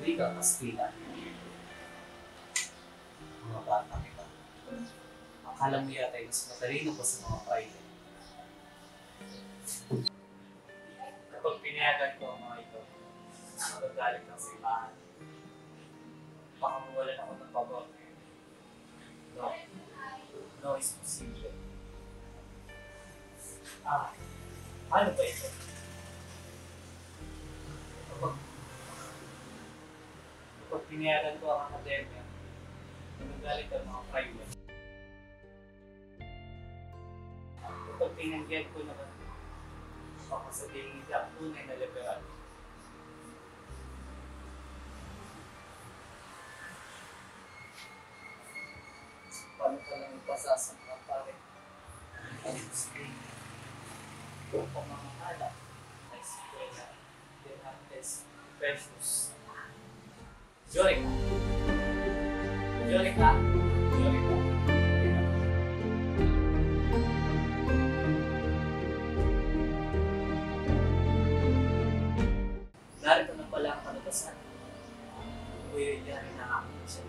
Wika Kastila. Mga bata kita. Akala mo yata ay mas matalino pa sa mga private. Kapag pinayagan ko ang mga ito, magagalit ng simbahan. Baka mawalan ako ng pabor. No. No is possible. Ano ba ito? Kapag pinayagan ko ang akademya, magagalit ang mga private. Kapag tinanggihan ko naman, baka sabihin hindi ako tunay na liberal. Paano ka lang ipasa sa mga pare? Ang sabihin, pamamahala, na eskwela, Denantes, Precious. Yorika! Yorika! Yorika! Narito na pala ang kalutasan. Uy, yan na ako siya.